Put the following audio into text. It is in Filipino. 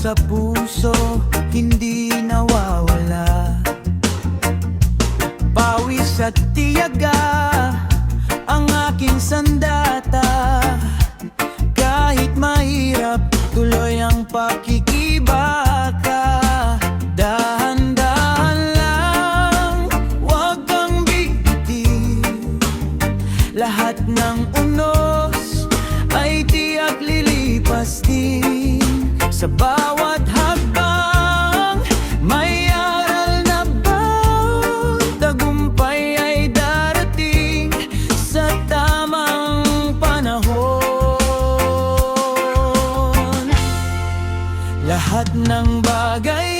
sa puso, hindi nawawala. Pawis at tiyaga ang aking sandata. Kahit mahirap, tuloy ang pakikibaka. Dahan-dahan lang, huwag kang bigti. Lahat ng unos ay tiyak lilipas din. Sa bawat hakbang, may aral na bawat tagumpay ay darating sa tamang panahon. Lahat ng bagay